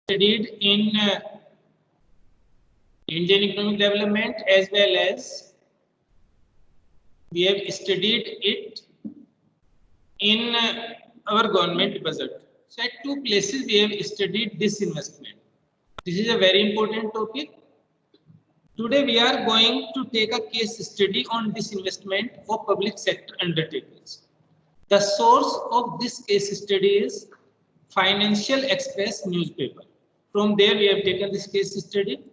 studied in Indian economic development, as well as we have studied it in our government budget. So at two places we have studied disinvestment. This is a very important topic. Today we are going to take a case study on disinvestment of public sector undertakings. The source of this case study is Financial Express newspaper. From there we have taken this case study.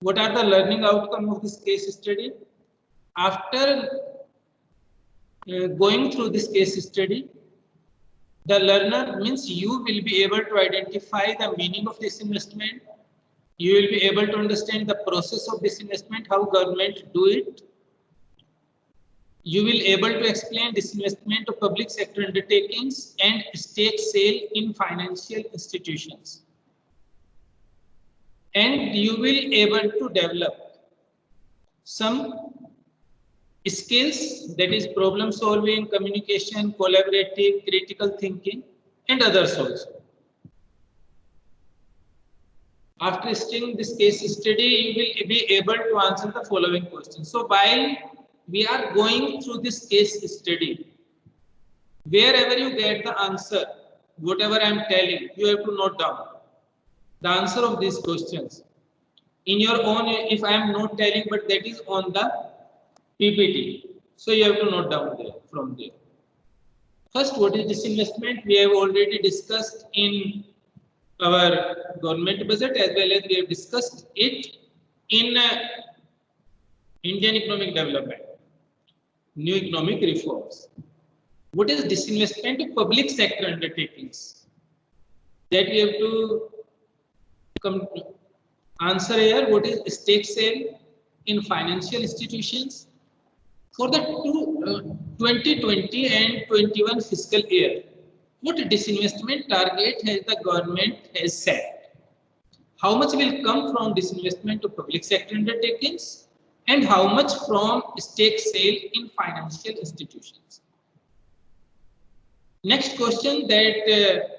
What are the learning outcome of this case study? After going through this case study, the learner means you will be able to identify the meaning of disinvestment. You will be able to understand the process of disinvestment, how government do it. You will able to explain disinvestment of public sector undertakings and stake sale in financial institutions. And you will able to develop some skills, that is problem solving, communication, collaborative, critical thinking, and others also. After studying this case study, you will be able to answer the following questions. So while we are going through this case study, wherever you get the answer, whatever I am telling, you have to note down the answer of these questions. In your own, if I am not telling, but that is on the PPT. So you have to note down there from there. First, what is disinvestment? We have already discussed in our government budget, as well as we have discussed it in Indian economic development, new economic reforms. What is disinvestment of public sector undertakings? That we have to answer here. What is stake sale in financial institutions? For the 2020 and 21 fiscal year, what disinvestment target has the government has set? How much will come from disinvestment of public sector undertakings, and how much from stake sale in financial institutions? Next question that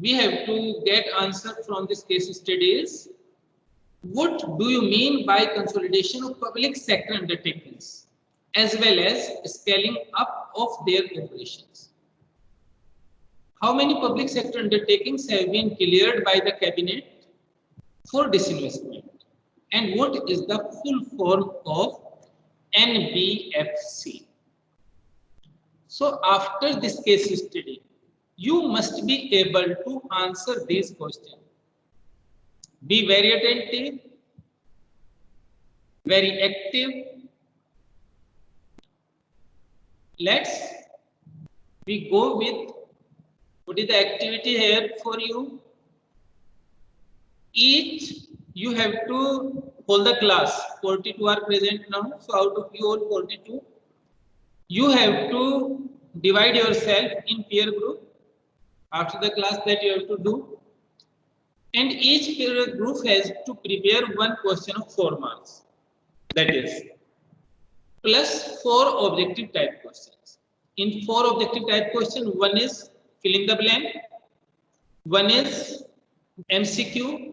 we have to get answered from this case study is, what do you mean by consolidation of public sector undertakings, as well as scaling up of their operations? How many public sector undertakings have been cleared by the cabinet for disinvestment? And what is the full form of NBFC? So after this case study, you must be able to answer these questions. Be very attentive, very active. We go with what is the activity here for you. Each you have to hold the class. 42 are present now. So out of you all 42, you have to divide yourself in peer group. After the class that you have to do. And each peer group has to prepare one question of 4 marks. That is plus 4 objective type questions. In 4 objective type questions, one is filling the blank, one is MCQ,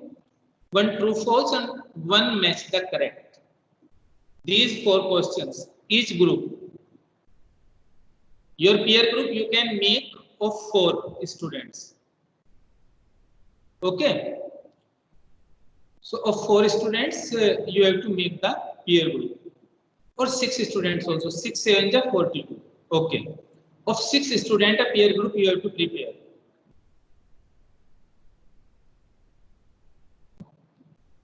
one true false, and one match the correct. These 4 questions, each group. Your peer group you can make of 4 students. Okay. So of 4 students, you have to make the peer group. Or 6 students also. 6, 7, 42. Okay. Of 6 students, a peer group you have to prepare.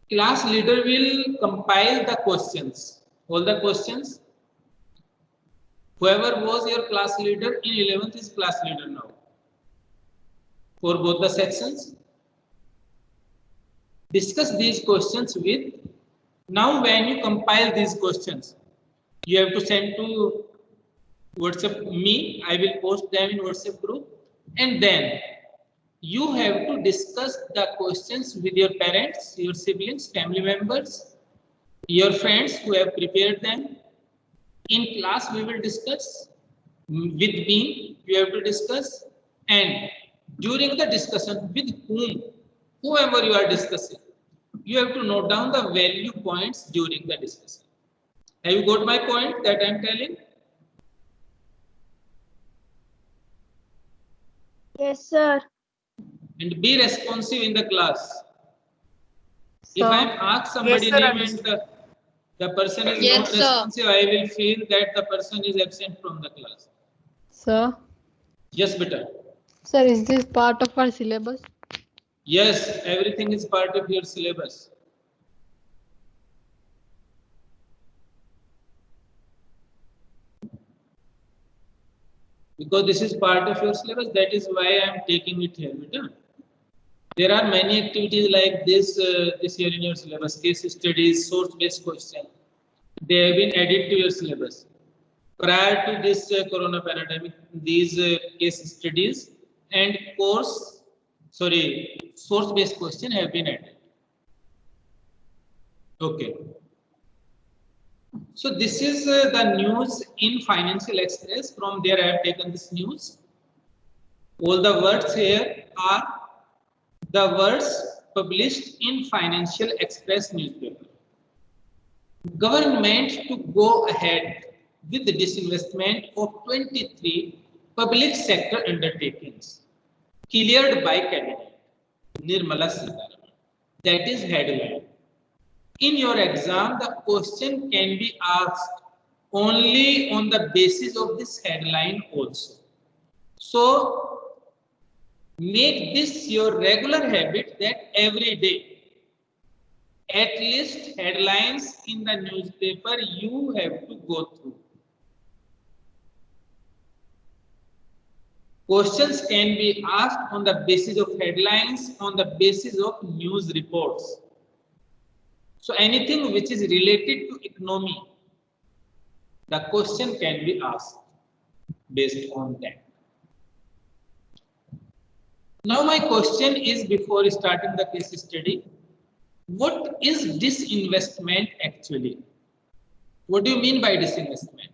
Class leader will compile the questions, all the questions. Whoever was your class leader in 11th is class leader now for both the sections. Discuss these questions with. Now when you compile these questions, you have to send to WhatsApp me. I will post them in WhatsApp group, and then you have to discuss the questions with your parents, your siblings, family members, your friends who have prepared them. In class we will discuss. With me you have to discuss, and during the discussion with whoever you are discussing, you have to note down the value points during the discussion. Have you got my point that I am telling? Yes, sir. And be responsive in the class. Sir. If I am asked somebody Yes, sir, name and the person is Yes, not sir. responsive, I will feel that the person is absent from the class. Sir. Yes, beta. Sir, is this part of our syllabus? Yes, everything is part of your syllabus. Because this is part of your syllabus, that is why I am taking it here, beta. There are many activities like this this year in your syllabus: case studies, source-based question. They have been added to your syllabus. Prior to this corona pandemic, these case studies and source-based question have been added. Okay. So this is the news in Financial Express. From there, I have taken this news. All the words here are the words published in Financial Express newspaper. Government to go ahead with the disinvestment of 23 public sector undertakings cleared by cabinet. Nirmala Sitharaman. That is headline. In your exam, the question can be asked only on the basis of this headline also. So make this your regular habit that every day, at least headlines in the newspaper you have to go through. Questions can be asked on the basis of headlines, on the basis of news reports. So anything which is related to economy, the question can be asked based on that. Now my question is, before starting the case study, what is disinvestment actually? What do you mean by disinvestment?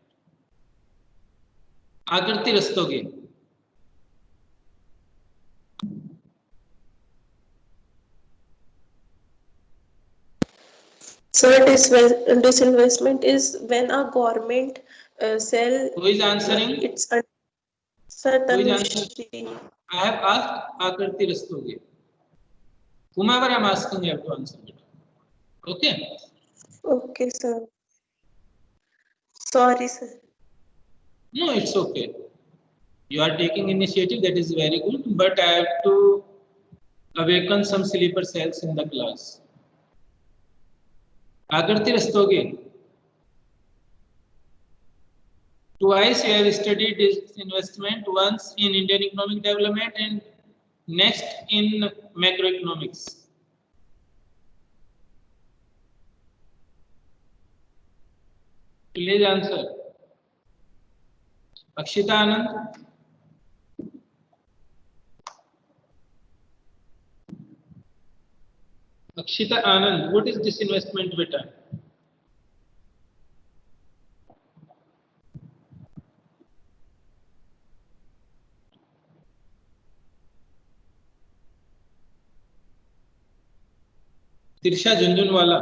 Agarthi Rastogi. So disinvestment is when a government sell. Who is answering? It's a certain. I have asked Agarthi Rastogi. Whomever I am asking, you have to answer it. Okay. Okay, sir. Sorry, sir. No, it's okay. You are taking initiative, that is very good, but I have to awaken some sleeper cells in the class. Agarthi Rastogi. Twice you have studied this investment, once in Indian economic development and next in macroeconomics. Please answer. Akshita Anand. Akshita Anand, what is disinvestment, beta? Tirsha Junjunwala.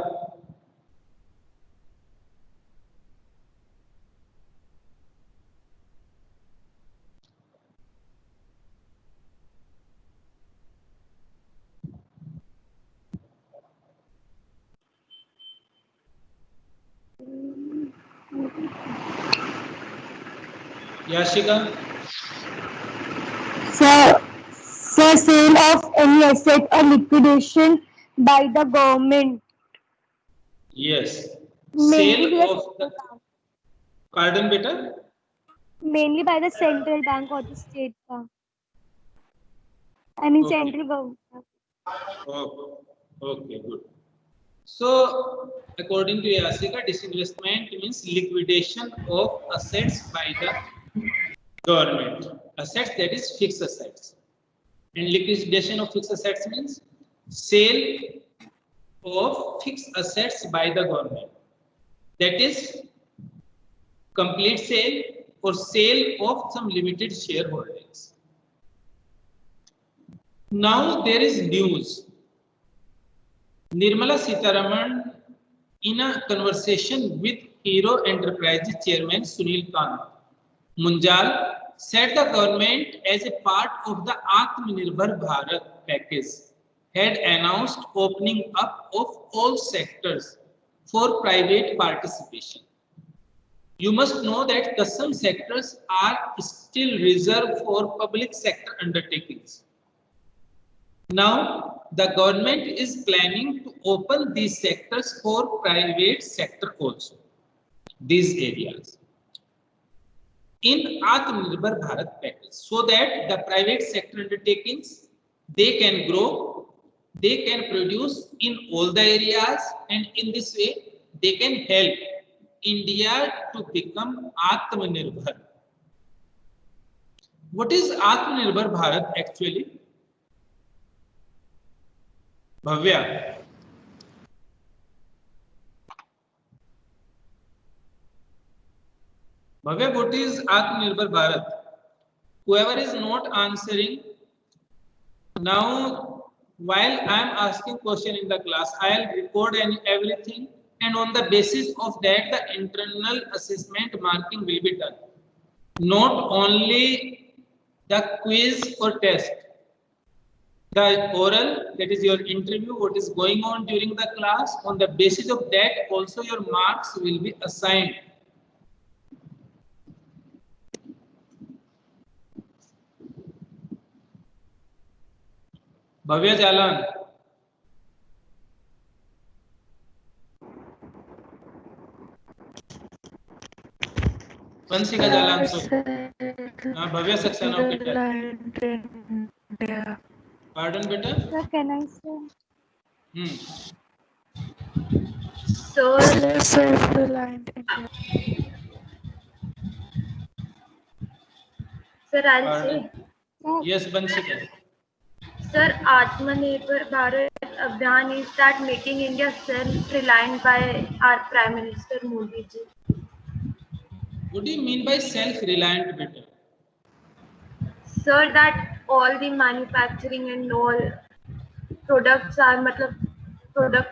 Yashika. Sir, sale of any asset or liquidation by the government. Yes. Mainly Sale by of the. Pardon, beta? Mainly by the central bank or the state bank. I mean Okay. central government. Okay, good. So, according to Yasika, disinvestment means liquidation of assets by the government. Assets, that is fixed assets. And liquidation of fixed assets means sale of fixed assets by the government. That is complete sale or sale of some limited shareholdings. Now there is news. Nirmala Sitharaman, in a conversation with Hero Enterprises Chairman Sunil Kant Munjal, said the government, as a part of the Atmanirbhar Bharat package, had announced opening up of all sectors for private participation. You must know that some sectors are still reserved for public sector undertakings. Now, the government is planning to open these sectors for private sector also, these areas, in Atmanirbhar Bharat package, so that the private sector undertakings, they can grow, they can produce in all the areas, and in this way, they can help India to become Atmanirbhar. What is Atmanirbhar Bharat actually? Bhavya. Bhavya, what is Atmanirbhar Bharat? Whoever is not answering, now while I am asking question in the class, I will record everything, and on the basis of that, the internal assessment marking will be done. Not only the quiz or test, the oral, that is your interview, what is going on during the class, on the basis of that also your marks will be assigned. Bhavya Jalan. Vansika Jalan. Bhavya Saxena. Pardon, beta? Sir, can I say? Self-reliant India. Sir, I'll Pardon. say. Yes, Vansika. Sir, Atmanirbhar Bharat Abhiyan is that making India self-reliant by our Prime Minister Modi ji. What do you mean by self-reliant, beta? Sir, that all the manufacturing and all products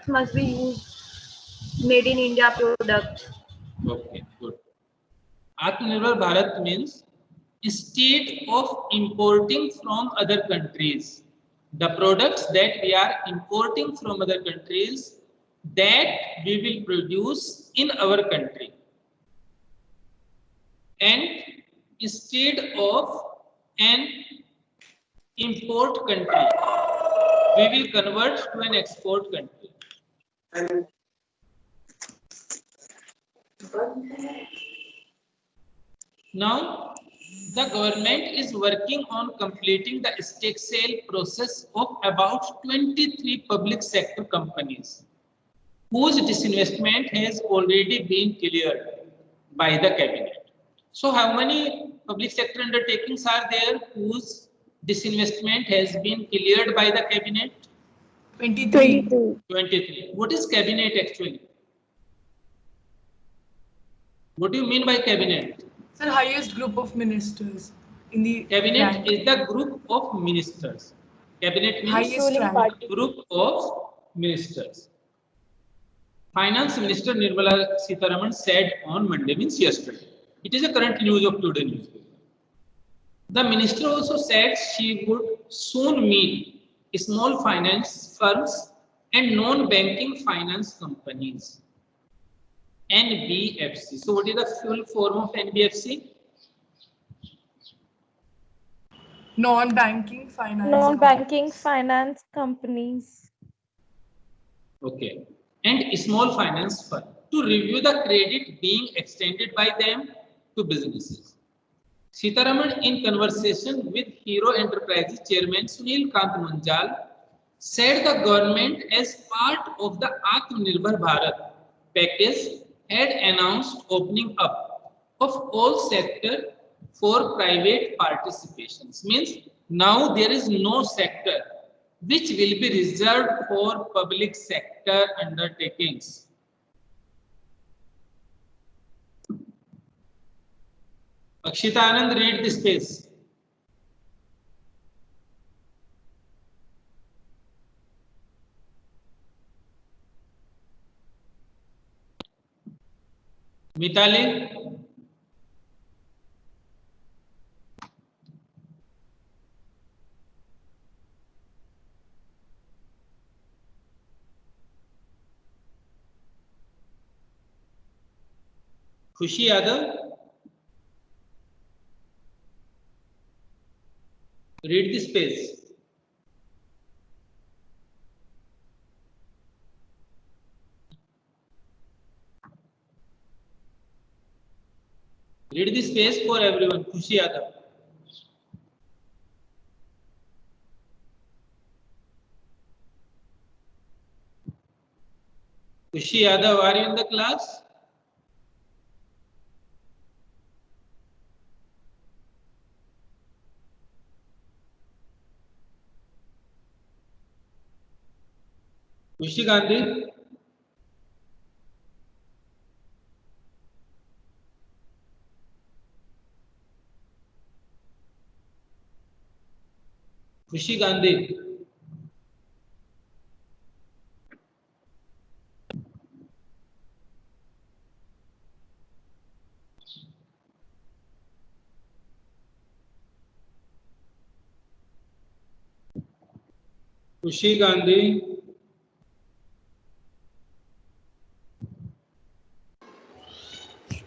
must be used made in India products. Okay, good. Atmanirbhar Bharat means instead of importing from other countries, the products that we are importing from other countries, that we will produce in our country. And instead of an import country, we will convert to an export country. Now, the government is working on completing the stake sale process of about 23 public sector companies whose disinvestment has already been cleared by the cabinet. So how many public sector undertakings are there whose disinvestment has been cleared by the cabinet? 23. 23. What is cabinet actually? What do you mean by cabinet? Sir, highest group of ministers in the Cabinet rank. is the group of ministers. Cabinet means Highest rank. group of ministers. Finance Minister Nirmala Sitharaman said on Monday, means yesterday. It is a current news of today newspaper. The minister also said she would soon meet small finance firms and non-banking finance companies. NBFC. So what is the full form of NBFC? Non-banking finance. Non-banking finance companies. Okay. And small finance firm to review the credit being extended by them to businesses. Sitharaman, in conversation with Hero Enterprises Chairman Sunil Kant Munjal, said the government, as part of the Atmanirbhar Bharat package, had announced opening up of all sector for private participations. Means now there is no sector which will be reserved for public sector undertakings. Akshita Anand, read this page. Mitali, खुशी Yadav, read this page. Read this page for everyone. Khushi Yadav. Khushi Yadav, are you in the class? Khushi Gandhi. Khushi Gandhi. Khushi Gandhi.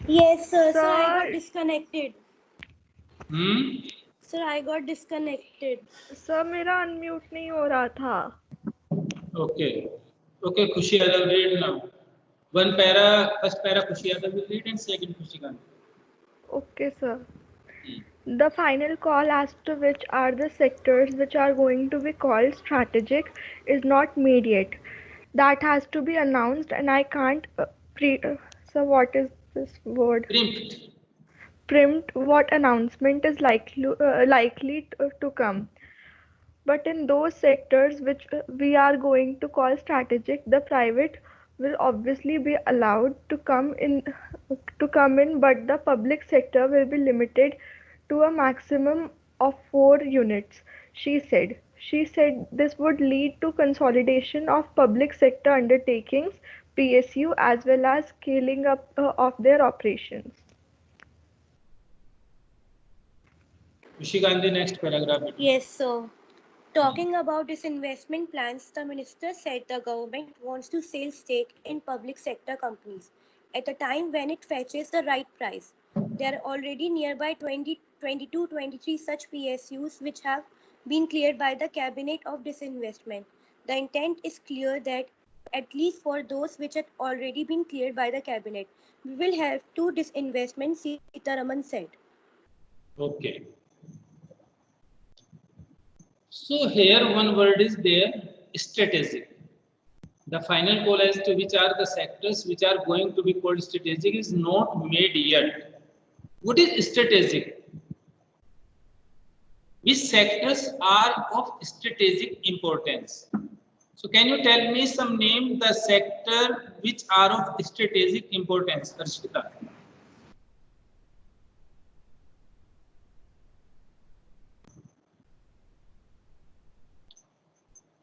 Yes, sir. Sir, I got disconnected. Sir, I got disconnected. Sir मेरा unmute नहीं हो रहा था. Okay. Okay, Khushi Yadav, read now. One para, first para Khushi Yadav will read and second Khushi Gandhi. Okay, sir. The final call as to which are the sectors which are going to be called strategic is not made yet. That has to be announced, and I can't so what is this word? Preempt what announcement is likely to come. But in those sectors which we are going to call strategic, the private will obviously be allowed to come in, but the public sector will be limited to a maximum of 4 units, she said. She said this would lead to consolidation of public sector undertakings, PSU, as well as scaling up of their operations. Khushi Gandhi, next paragraph. Yes, sir. Talking about disinvestment plans, the minister said the government wants to sell stake in public sector companies at a time when it fetches the right price. There are already nearby 22-23 such PSUs which have been cleared by the cabinet of disinvestment. The intent is clear that at least for those which had already been cleared by the cabinet, we will have two disinvestment, Sitaraman said. Okay. So here one word is there, strategic. The final call as to which are the sectors which are going to be called strategic is not made yet. What is strategic? Which sectors are of strategic importance? So can you tell me some name the sector which are of strategic importance, Arshita?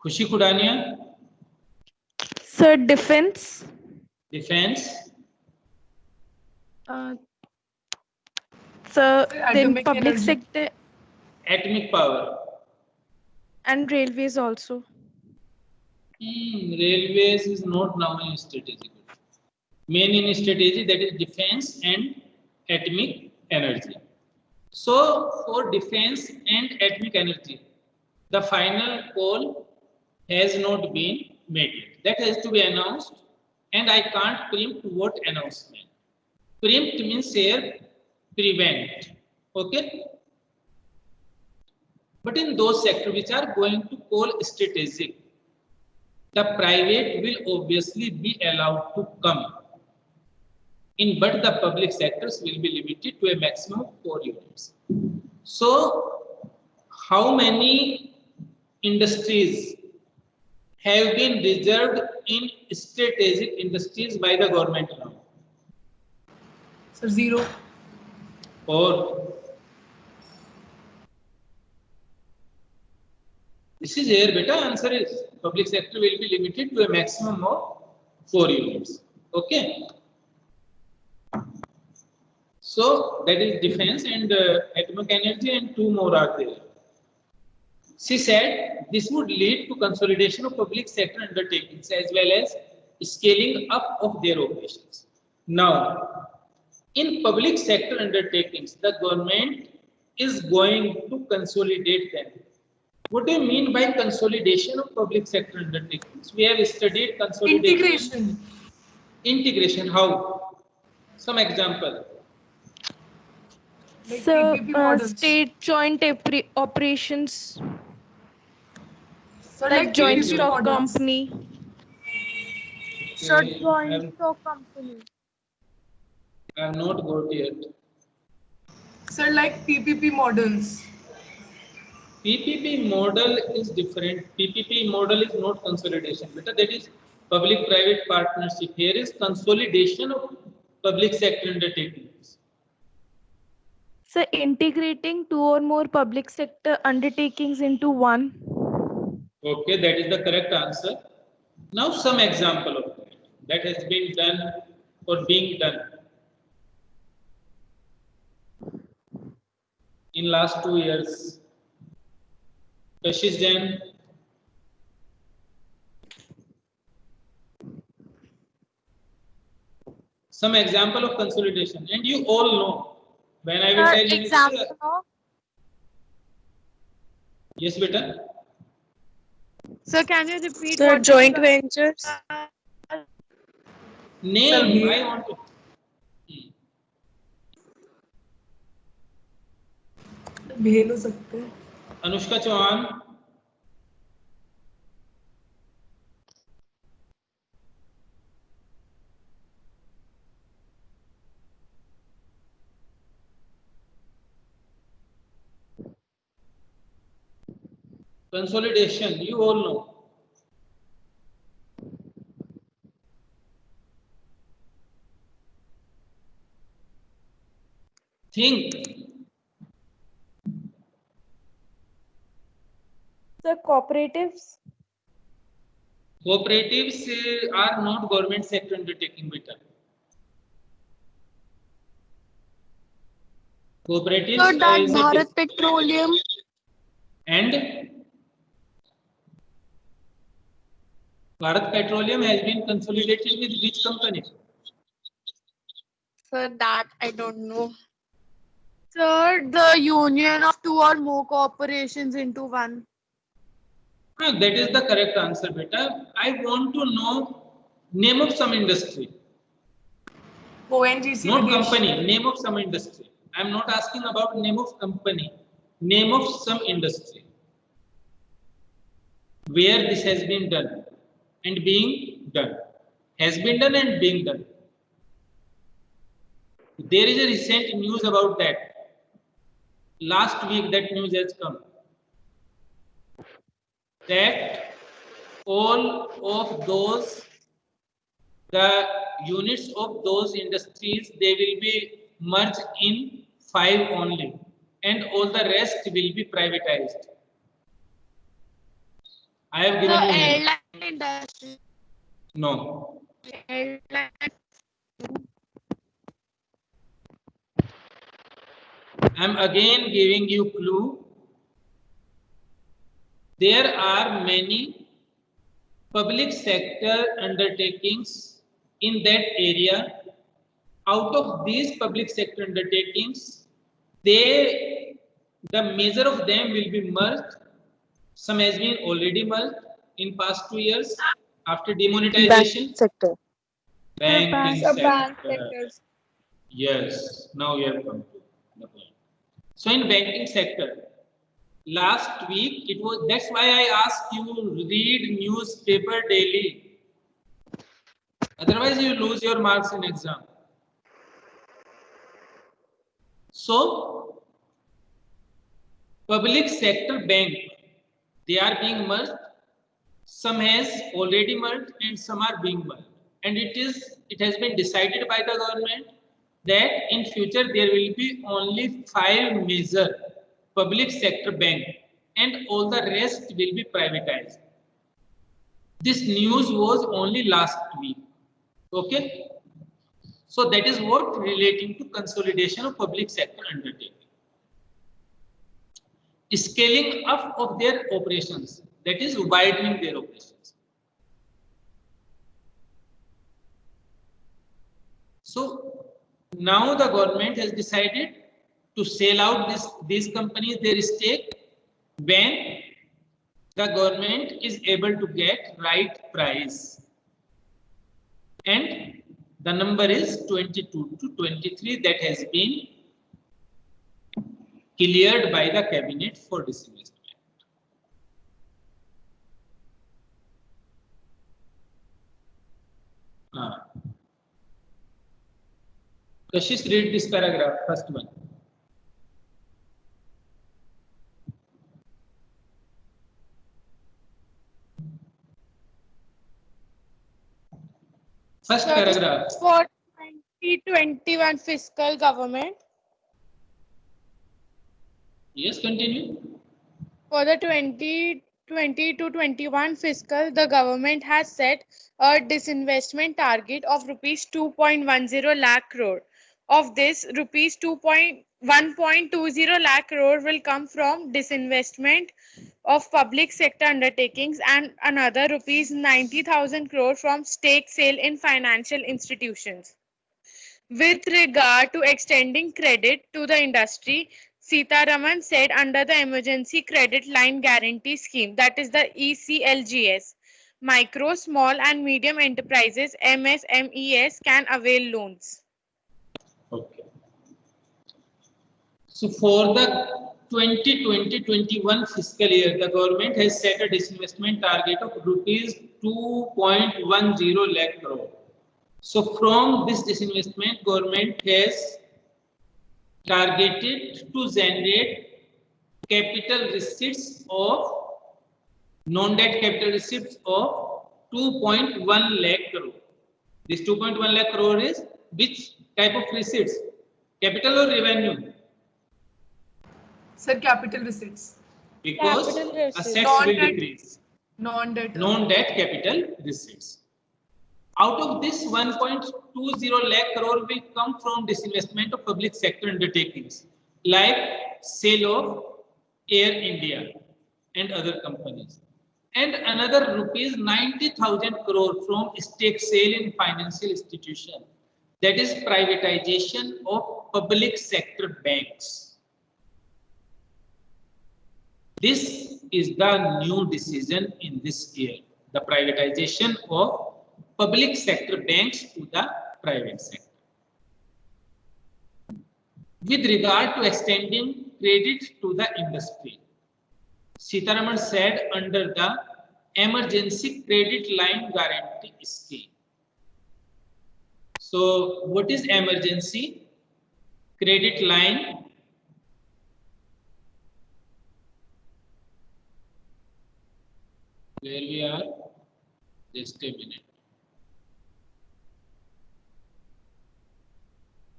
Khushi Kudania? Sir, defense. Defense? Sir, then Atomic public energy. sector Atomic power? and railways also. Railways is not now in strategic. Main in strategy, that is defense and atomic energy. So for defense and atomic energy, the final call has not been made yet. That has to be announced, and I can't preempt what announcement. Preempt means here prevent. Okay. But in those sectors which are going to call strategic, the private will obviously be allowed to come in, but the public sectors will be limited to a maximum of 4 units. So, how many industries have been reserved in strategic industries by the government now? So 0. Or this is here, beta. Answer is public sector will be limited to a maximum of 4 units. Okay. So that is defense and atomic energy, and two more are there. She said this would lead to consolidation of public sector undertakings as well as scaling up of their operations. Now, in public sector undertakings, the government is going to consolidate them. What do you mean by consolidation of public sector undertakings? We have studied consolidation. Integration. Integration, how? Some example. Like So, PPP models. state joint operations, So like joint PPP stock models. company. So Joint stock company. I have not got yet. So like PPP models. PPP model is different. PPP model is not consolidation, because that is public-private partnership. Here is consolidation of public sector undertakings. So, integrating two or more public sector undertakings into one. Okay, that is the correct answer. Now some example of that has been done or being done in last 2 years. Kashish Jain. Some example of consolidation, and you all know when I will tell you. Example. Yes, beta. So, can you repeat Sir, what is joint the- ventures. Name. Sir, I want to. भेल हो सकते हैं. Anushka Chauhan. Consolidation, you all know. Think. The cooperatives. Cooperatives are not government sector undertaking, beta. Cooperatives So that is a Bharat Petroleum. and Bharat Petroleum has been consolidated with which company? Sir, that I don't know. Sir, the union of two or more corporations into one. That is the correct answer, beta. I want to know name of some industry, ONGC not Videsh. company. Name of some industry. I am not asking about name of company. Name of some industry where this has been done and being done. Has been done and being done. There is a recent news about that. Last week that news has come. That all of those, the units of those industries, they will be merged in 5 only, and all the rest will be privatized. I have The given you name. airline industry. No. Airline. I am again giving you clue. There are many public sector undertakings in that area. Out of these public sector undertakings, the major of them will be merged. Some has been already merged in past 2 years after demonetization. Sector. Banking Bank sector. sectors. Yes, now you have come to the point. So in banking sector, last week it was, that's why I asked you read newspaper daily. Otherwise you lose your marks in exam. So public sector bank, they are being merged. Some has already merged and some are being merged. And it has been decided by the government that in future there will be only 5 major public sector bank and all the rest will be privatized. This news was only last week. Okay. So that is what relating to consolidation of public sector undertaking. Scaling up of their operations, that is widening their operations. So now the government has decided to sell out these companies their stake when the government is able to get right price, and the number is 22 to 23 that has been cleared by the cabinet for disinvestment. Kashish, read this paragraph, first one. First paragraph. For 2021 fiscal government. Yes, continue. For the 2020 to 21 fiscal, the government has set a disinvestment target of rupees 2.10 lakh crore. Of this, rupees 1.20 lakh crore will come from disinvestment of public sector undertakings and another rupees 90,000 crore from stake sale in financial institutions. With regard to extending credit to the industry, Sitaraman said under the Emergency Credit Line Guarantee Scheme, that is the ECLGS, micro, small and medium enterprises MSMEs can avail loans. Okay. So for the 2020-21 fiscal year, the government has set a disinvestment target of rupees 2.10 lakh crore. So from this disinvestment, government has targeted to generate capital receipts of non-debt capital receipts of 2.1 lakh crore. This 2.1 lakh crore is which type of receipts? Capital or revenue? Sir, capital receipts. Because Capital receipts. assets will Non-debt. decrease. Non-debt. Non-debt capital receipts. Out of this, 1.20 lakh crore will come from disinvestment of public sector undertakings like sale of Air India and other companies, and another rupees 90,000 crore from stake sale in financial institution, that is privatization of public sector banks. This is the new decision in this year, the privatization of public sector banks to the private sector. With regard to extending credit to the industry, Sitaraman said under the Emergency Credit Line Guarantee Scheme. So what is emergency credit line? Where we are? Just a minute.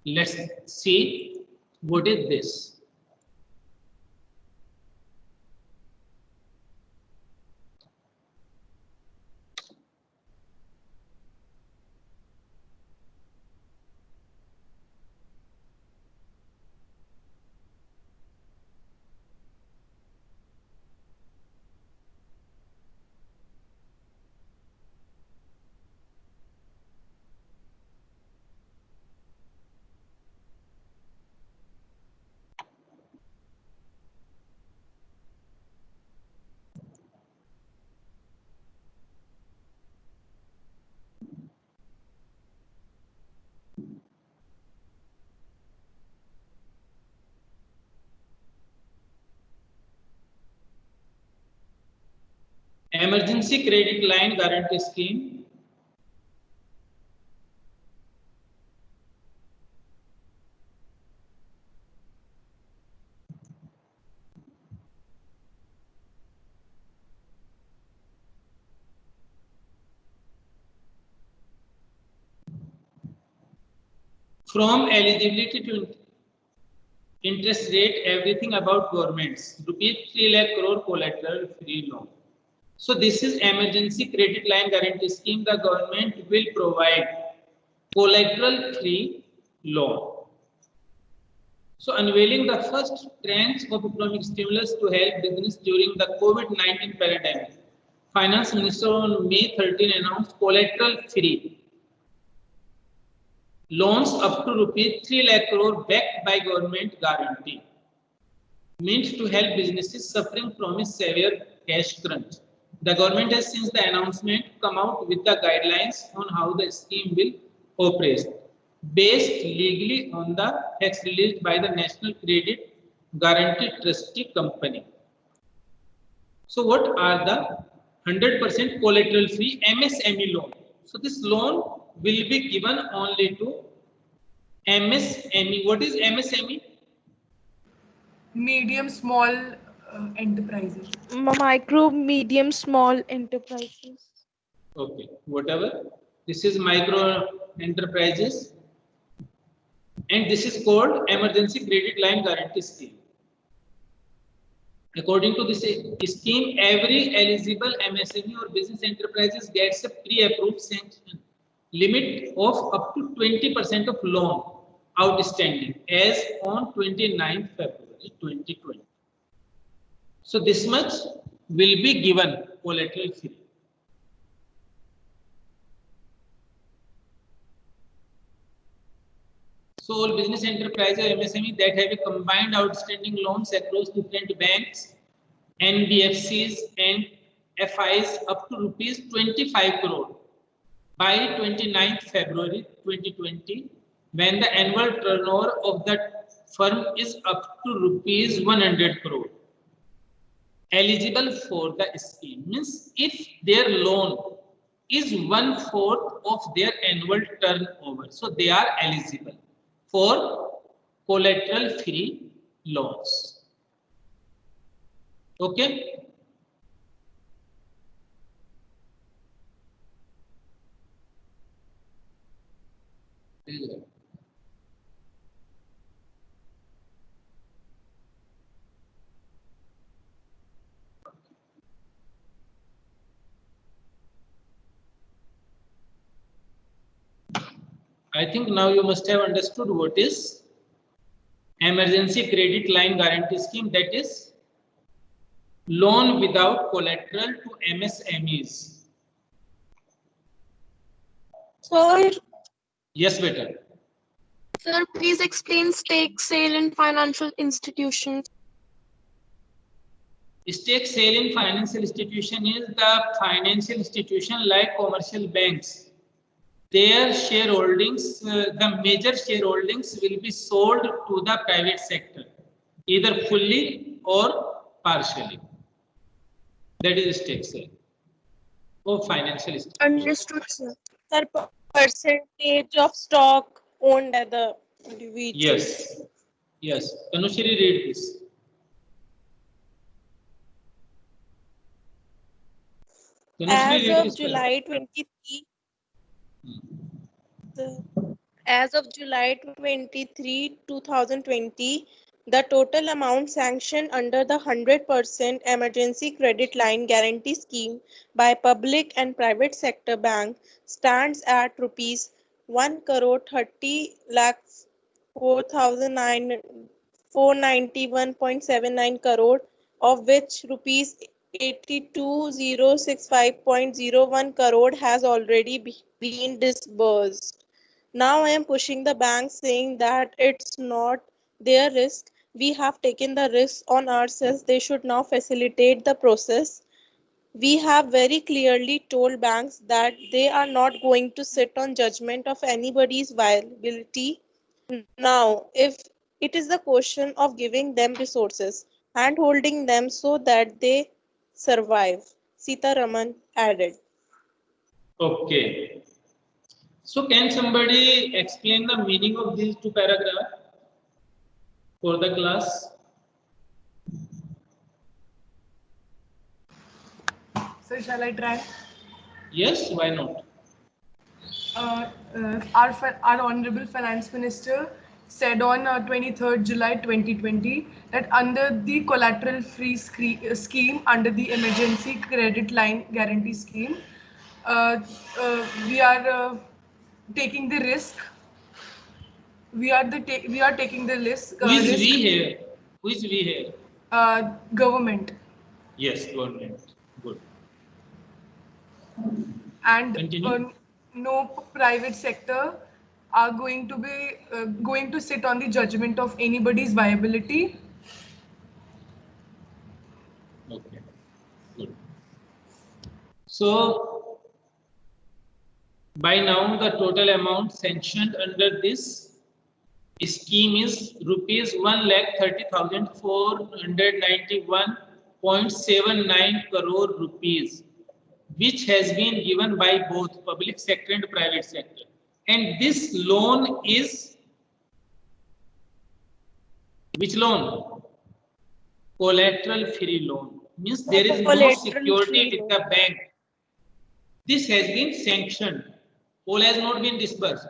Let's see what is this. Emergency Credit Line Guarantee Scheme. From eligibility to interest rate, everything about governments, rupees 3 lakh crore collateral free loan. So this is emergency credit line guarantee scheme. The government will provide collateral-free loan. So unveiling the first tranche of economic stimulus to help business during the COVID-19 pandemic, Finance Minister on May 13 announced collateral-free loans up to rupees 3 lakh crore backed by government guarantee, meant to help businesses suffering from a severe cash crunch. The government has since the announcement come out with the guidelines on how the scheme will operate, based legally on the facts released by the National Credit Guarantee Trustee Company. So what are the 100% collateral free MSME loan? So this loan will be given only to MSME. What is MSME? Medium, small enterprises. Micro, medium, small enterprises. Okay, whatever. This is micro enterprises. And this is called Emergency Credit Line Guarantee Scheme. According to this scheme, every eligible MSME or business enterprises gets a pre-approved sanction limit of up to 20% of loan outstanding as on 29th February 2020. So this much will be given collateral free. So all business enterprises MSME that have a combined outstanding loans across different banks, NBFCs and FIs up to rupees 25 crore by 29th February 2020, when the annual turnover of that firm is up to rupees 100 crore. Eligible for the scheme means if their loan is 1/4 of their annual turnover, so they are eligible for collateral free loans. Okay. I think now you must have understood what is Emergency Credit Line Guarantee Scheme, that is loan without collateral to MSMEs. Sir, Yes, better. Sir, please explain stake sale in financial institutions. Stake sale in financial institution is the financial institution like commercial banks. Their shareholdings, the major shareholdings will be sold to the private sector, either fully or partially. That is stake sale of financial institution. understood, sir. Sir, percentage of stock owned by the individual. Yes. Yes. Tanushri, read this. As of July 23, as of July 23, 2020, the total amount sanctioned under the 100% Emergency Credit Line Guarantee Scheme by public and private sector bank stands at rupees 1,30,04,491.79 crore, of which rupees 82,065.01 crore has already been disbursed. Now I am pushing the bank, saying that it's not their risk. We have taken the risk on ourselves. They should now facilitate the process. We have very clearly told banks that they are not going to sit on judgment of anybody's viability. Now, if it is the question of giving them resources and holding them so that they survive, Sita Raman added. Okay. So can somebody explain the meaning of these two paragraphs for the class? So shall I try? Yes, why not? Our Honorable Finance Minister said on 23rd July 2020 that under the collateral-free scheme, under the Emergency Credit Line Guarantee Scheme, we are taking the risk. We are taking the risk. Who is we here? Who is we here? Government. Yes, government. Good. And Continue. no private sector are going to be going to sit on the judgment of anybody's viability. Okay. Good. So by now the total amount sanctioned under this scheme is rupees 1,30,491.79 crore rupees, which has been given by both public sector and private sector. And this loan is which loan? Collateral free loan. Means there is no Collateral security free with the bank. This has been sanctioned. All has not been disbursed.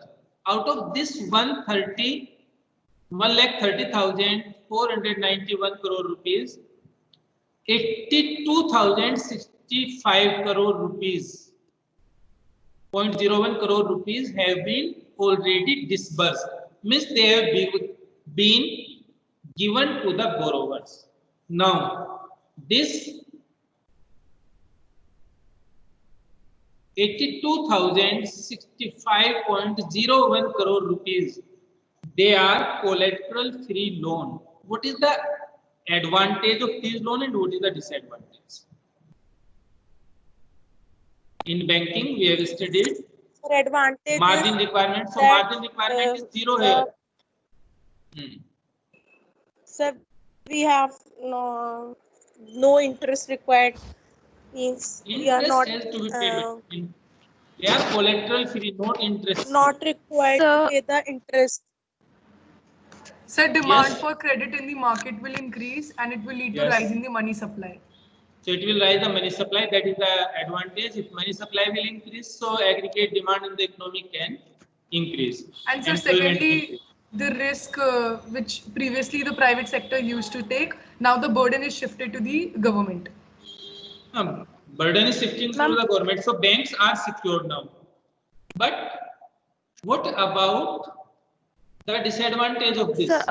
Out of this 1,30,491 crore rupees, 82,065 crore rupees, 0.01 crore rupees have been already disbursed. Means they have been given to the borrowers. Now, this 82,065.01 crore rupees, they are collateral free loan. What is the advantage of this loan and what is the disadvantage? In banking, we have studied advantage margin is requirement. So that, margin requirement is zero here. sir, we have no interest required. Means we are Interest not has to be paid. They are collateral free, not interest. not required to Sir, pay the interest. So demand Yes. for credit in the market will increase and it will lead to Yes. rise in the money supply. So it will rise the money supply. That is the advantage. If money supply will increase, so aggregate demand in the economy can increase. And so Employment secondly, increase. the risk which previously the private sector used to take, now the burden is shifted to the government. Burden is shifting to the government. So banks are secured now. But what about the disadvantage of this? sir,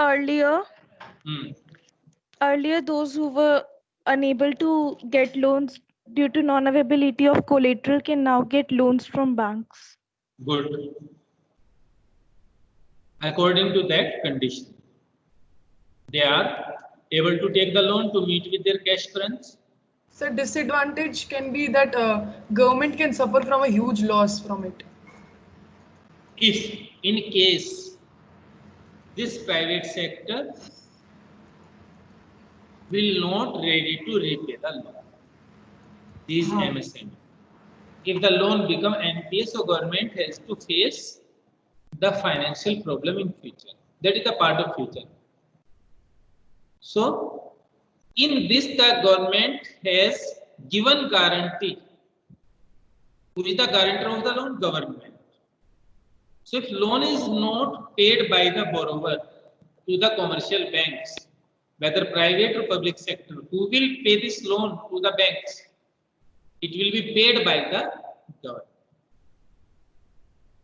earlier those who were unable to get loans due to non-availability of collateral can now get loans from banks. Good. According to that condition, they are able to take the loan to meet with their cash crunch. So disadvantage can be that government can suffer from a huge loss from it. If in case this private sector will not ready to repay the loan, these MSME. If the loan become NPA, so government has to face the financial problem in future. That is the part of future. So in this, the government has given guarantee. Who is the guarantor of the loan? Government. So if loan is not paid by the borrower to the commercial banks, whether private or public sector, who will pay this loan to the banks? It will be paid by the government.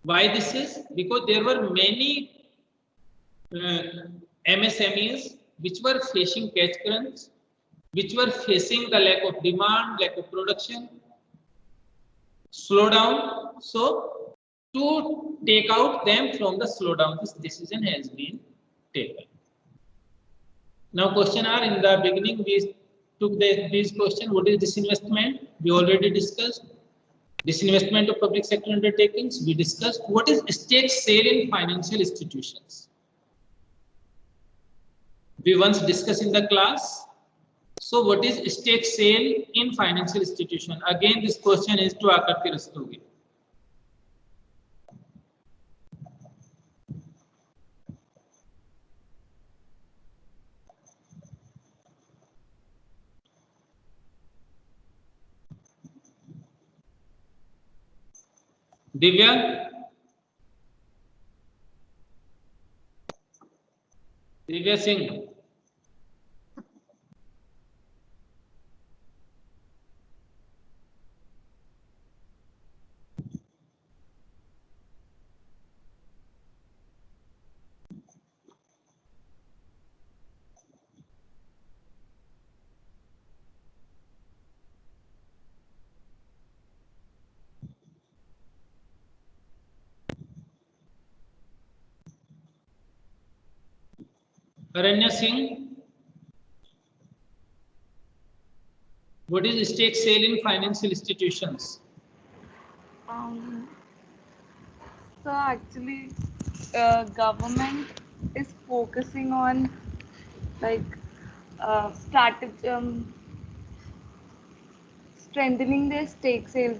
Why this is? Because there were many MSMEs which were facing cash crunch, which were facing the lack of demand, lack of production, slowdown. So to take out them from the slowdown, this decision has been taken. Now question are, in the beginning we took this question, what is disinvestment? We already discussed. Disinvestment of public sector undertakings, we discussed. What is stake sale in financial institutions? We once discussed in the class. So what is stake sale in financial institution? Again, this question is to Akarti Rastogi. Divya? Divya Singh? Aranya Singh. What is stake sale in financial institutions? So actually, government is focusing on like strengthening their stake sales.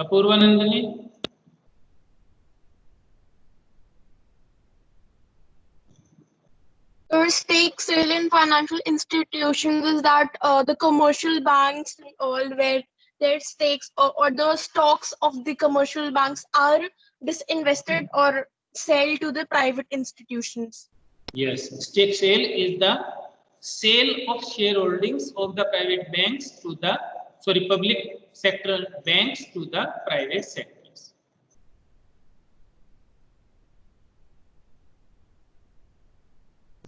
Apurva Nandini. Stake sale in financial institutions is that the commercial banks and all where their stakes or the stocks of the commercial banks are disinvested or sell to the private institutions. Yes, stake sale is the sale of shareholdings of the private banks to the public sector banks to the private sectors.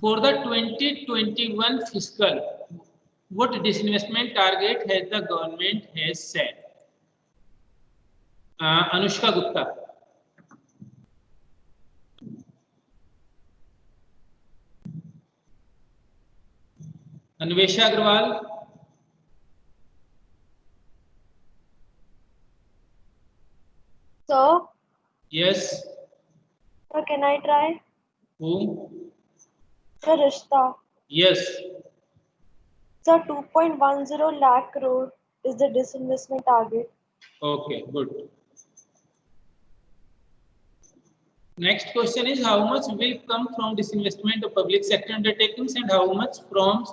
For the 2021 fiscal, what disinvestment target has the government has set? Anushka Gupta. Anvesha Agrawal. Sir, Yes. sir, can I try? Who? Sir, Rishta. Yes. Sir, 2.10 lakh crore is the disinvestment target. Okay, good. Next question is how much will come from disinvestment of public sector undertakings and how much from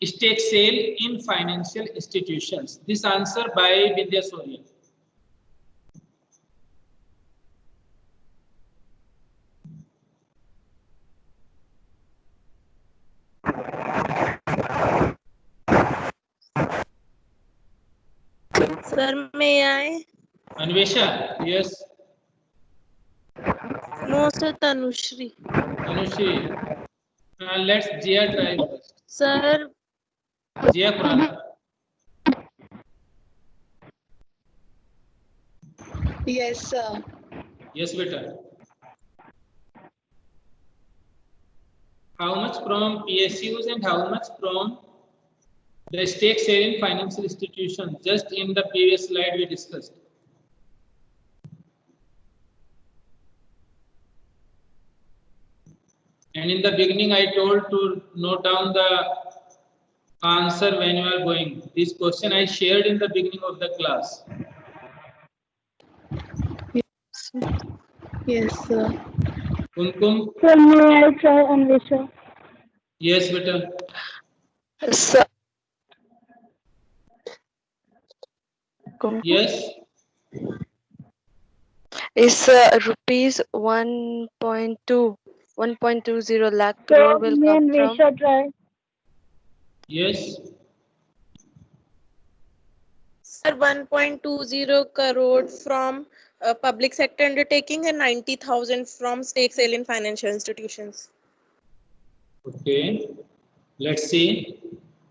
stake sale in financial institutions? This answer by Vidya Soria. Sir, may I? Anvesha, yes. No, sir, Tanushri. Anushi. Let's Jia try first. Sir, Jia Khurana. Yes, sir. Yes, beta. How much from PSUs and how much from the stake sale in financial institutions? Just in the previous slide we discussed. And in the beginning, I told to note down the answer when you are going. This question I shared in the beginning of the class. Yes, sir. Kumkum? Sir, may I try, Anvesha? Yes, beta. Sir, Yes. is rupees 1.20 lakh crore will come from. Try. Yes. sir, 1.20 crore from public sector undertaking and 90,000 from stake sale in financial institutions. Okay. Let's see.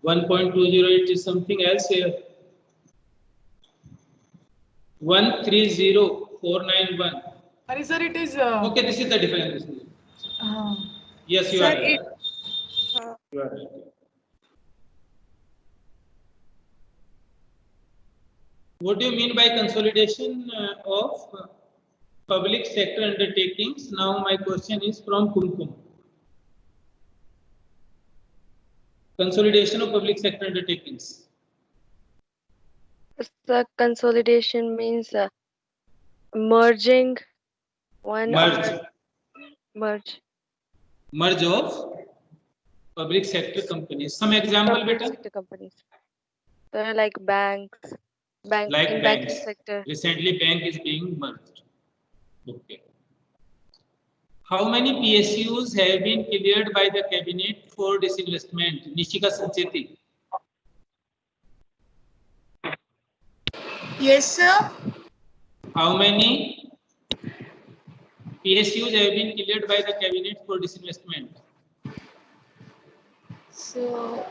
1.20, it is something else here. 130491. Sir, it is. Okay, this is the difference. Yes, you Sir, are right. it. You are right. What do you mean by consolidation of public sector undertakings? Now my question is from Kumkum. Consolidation of public sector undertakings. The consolidation means merging one Merge. merge Of public sector companies. Some example, public beta. sector companies. They're like banks, Like in banks. banking sector. Recently, bank is being merged. Okay. How many PSUs have been cleared by the cabinet for disinvestment? Nishika Sancheti. Yes, sir. How many PSUs have been cleared by the cabinet for disinvestment? So,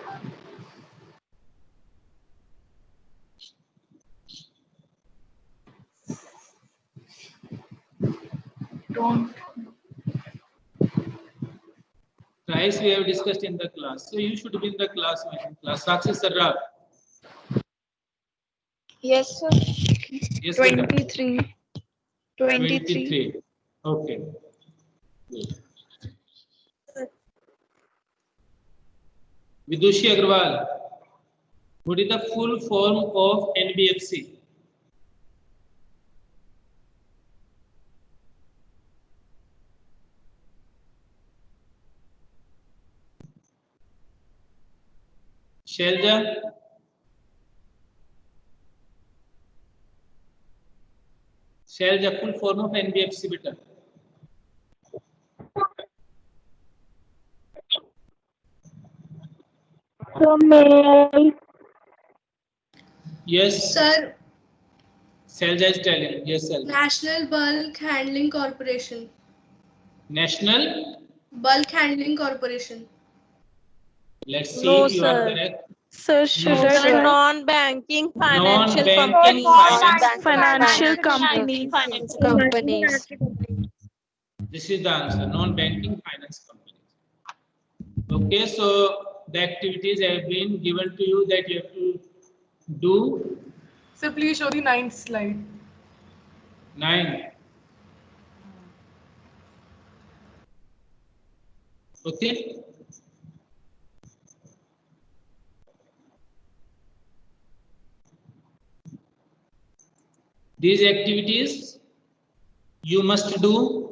Nice, we have discussed in the class. So you should be in the class. Sakshi Sarra. Yes, sir. Yes, beta. 23. 23. Okay. Good. Vidushi Agrawal. What is the full form of NBFC? Shelja? Shelja, full form of NBFC, beta. So may Yes. Sir, Shelja is telling. Yes, Shelja. National Bulk Handling Corporation. National? Bulk Handling Corporation. Let's see No, if you are sir. correct. Sir, should No, I sir. try? Non-banking financial Non-banking companies. finance. Financial companies. companies. This is the answer. Non-banking finance companies. Okay, so the activities have been given to you that you have to do. So please show the 9th slide. 9. Okay. These activities you must do